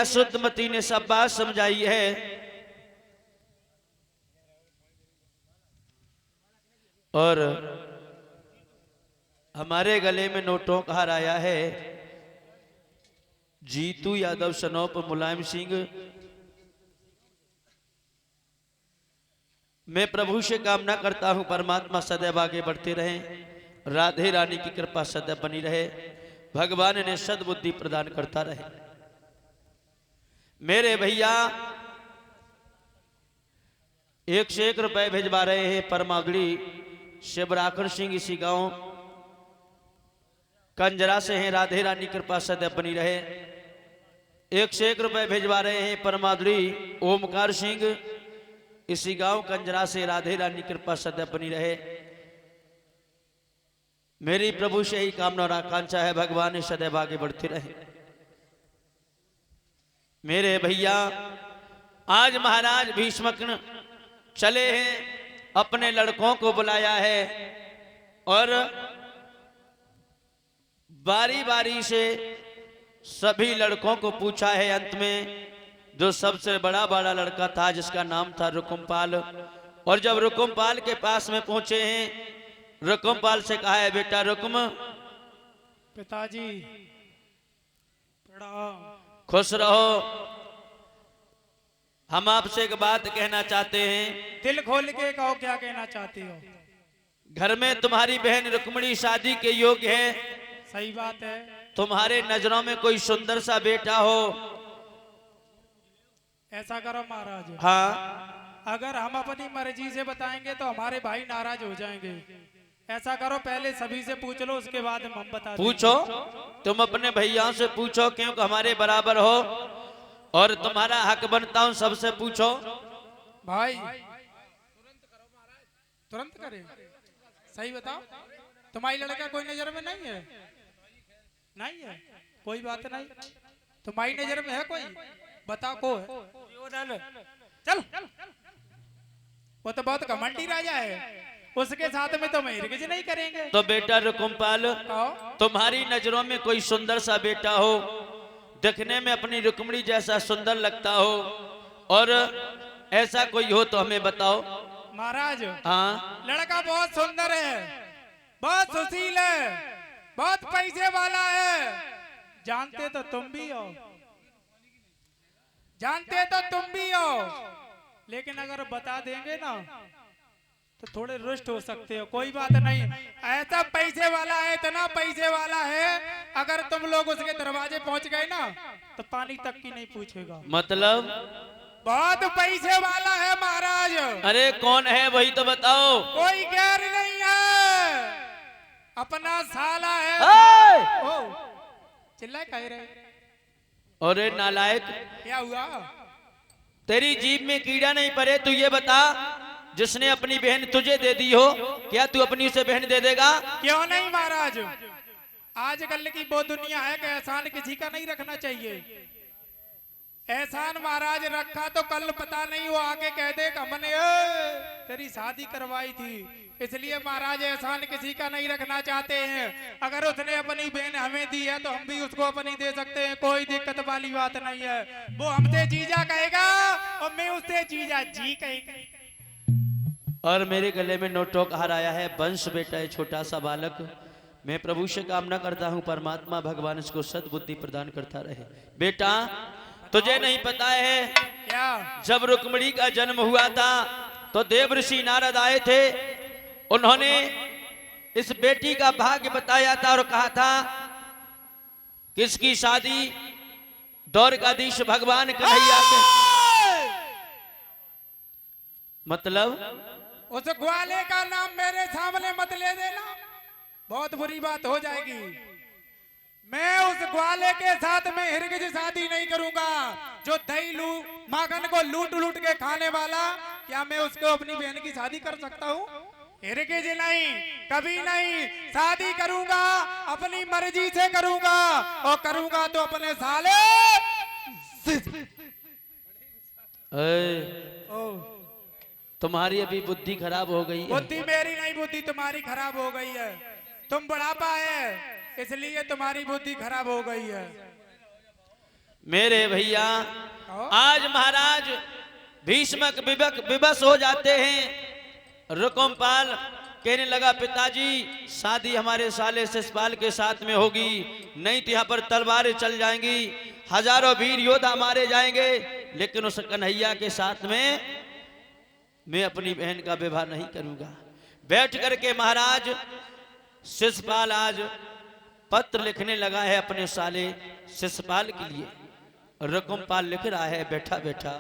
शुद्धमती ने सब बात समझाई है और हमारे गले में नोटों का हार आया है। जीतू यादव सनोप मुलायम सिंह, मैं प्रभु से कामना करता हूं परमात्मा सदैव आगे बढ़ते रहें, राधे रानी की कृपा सदैव बनी रहे, भगवान ने सद्बुद्धि प्रदान करता रहे। मेरे भैया 1 से 1 रुपए भिजवा रहे हैं। परमावड़ी शिवराखन सिंह इसी गांव कंजरा से हैं, राधे रानी कृपा सदैव बनी रहे। 1 से 1 रुपए भिजवा रहे हैं परमावड़ी ओमकार सिंह इसी गांव कंजरा से, राधे रानी कृपा सदैव बनी रहे। मेरी प्रभु से ही कामना और आकांक्षा है, भगवान सदैव आगे बढ़ते रहे। मेरे भैया आज महाराज भीष्मक चले हैं, अपने लड़कों को बुलाया है और बारी बारी से सभी लड़कों को पूछा है। अंत में जो सबसे बड़ा लड़का था जिसका नाम था रुकुमपाल, और जब रुकुमपाल के पास में पहुंचे हैं, रुकुमपाल से कहा है बेटा रुकुम, पिताजी प्रणाम। खुश रहो। हम आपसे एक बात कहना चाहते हैं। दिल खोल के कहो, क्या कहना चाहती हो? घर में तुम्हारी बहन रुक्मिणी शादी के योग्य है। सही बात है। तुम्हारे नजरों में कोई सुंदर सा बेटा हो। ऐसा करो महाराज, हाँ, अगर हम अपनी मर्जी से बताएंगे तो हमारे भाई नाराज हो जाएंगे। ऐसा करो पहले सभी से पूछ लो, उसके बाद हम बता देंगे। पूछो, तुम अपने भैया से पूछो, क्योंकि हमारे बराबर हो और तुम्हारा हक बनता हूं, सबसे पूछो। भाई तुरंत करे, सही बताओ, तुम्हारी लड़का कोई नजर में नहीं है? नहीं है, कोई बात नहीं। तुम्हारी नजर में है कोई? बताओ को है? चल, वो तो बहुत घमंडी राजा है, उसके साथ में तो हम हिरगिज नहीं करेंगे। तो बेटा रुकुमपाल, तुम्हारी नजरों में कोई सुंदर सा बेटा हो, देखने में अपनी रुक्मिणी जैसा सुंदर लगता हो, और ऐसा कोई हो तो हमें बताओ। महाराज हाँ, लड़का बहुत सुंदर है, बहुत सुशील है, बहुत पैसे वाला है। जानते तो तुम भी हो, जानते तो तुम भी हो, लेकिन अगर बता देंगे ना तो थोड़े रुष्ट हो सकते हो। कोई बात नहीं, ऐसा पैसे वाला है, इतना पैसे वाला है, अगर तुम लोग उसके दरवाजे पहुंच गए ना तो पानी तक की नहीं पूछेगा। मतलब बहुत पैसे वाला है महाराज। अरे कौन है वही तो बताओ। कोई गैर नहीं है, अपना साला है। ओ, चिल्लाए कह रहे? अरे नालायक, क्या हुआ? तेरी जीभ में कीड़ा नहीं पड़े, तू ये बता, जिसने अपनी बहन तुझे दे दी हो, क्या तू अपनी उसे बहन दे देगा? क्यों नहीं महाराज, आजकल की वो दुनिया है कि एहसान किसी का नहीं रखना चाहिए। एहसान महाराज रखा तो कल पता नहीं वो आके कह दे हमने तेरी शादी करवाई थी, इसलिए महाराज एहसान किसी का नहीं रखना चाहते हैं। अगर उसने अपनी बहन हमें दी है तो हम भी उसको अपनी दे सकते हैं, कोई दिक्कत वाली बात नहीं है। वो हमसे जीजा कहेगा और मैं उससे जीजा जी कहेगी। और मेरे गले में नोटों का हार आया है। वंश बेटा है, छोटा सा बालक। मैं प्रभु से कामना करता हूं परमात्मा भगवान इसको सद्बुद्धि प्रदान करता रहे। बेटा तुझे नहीं पता है क्या? जब रुक्मिणी का जन्म हुआ था तो देव ऋषि नारद आए थे, उन्होंने इस बेटी का भाग्य बताया था और कहा था कि इसकी शादी द्वारकाधीश भगवान कन्हैया के, मतलब उस ग्वाले का नाम मेरे सामने मत ले देना, बहुत बुरी बात हो जाएगी। मैं उस ग्वाले के साथ में हिरगिज शादी नहीं करूंगा, जो दही माखन को लूट लूट के खाने वाला। क्या मैं उसको अपनी बहन की शादी कर सकता हूँ? हिरगिज नहीं, कभी नहीं। शादी करूंगा अपनी मर्जी से करूंगा, और करूंगा तो अपने साले। तुम्हारी अभी बुद्धि खराब हो गई है। बुद्धि मेरी नहीं, बुद्धि तुम्हारी खराब हो गई है। तुम बुढ़ापा है इसलिए तुम्हारी बुद्धि खराब हो गई है। मेरे भैया कहो। आज महाराज भीष्मक विवश हो जाते हैं। रुकुमपाल कहने लगा पिताजी शादी हमारे साले शिशुपाल के साथ में होगी, नहीं तो यहाँ पर तलवारें चल जाएंगी, हजारों वीर योद्धा मारे जाएंगे, लेकिन उस कन्हैया के साथ में मैं अपनी बहन का विवाह नहीं करूंगा। बैठ करके महाराज शिशुपाल आज पत्र लिखने लगा है अपने साले शिशुपाल के लिए। रुकुमपाल लिख रहा है बैठा बैठा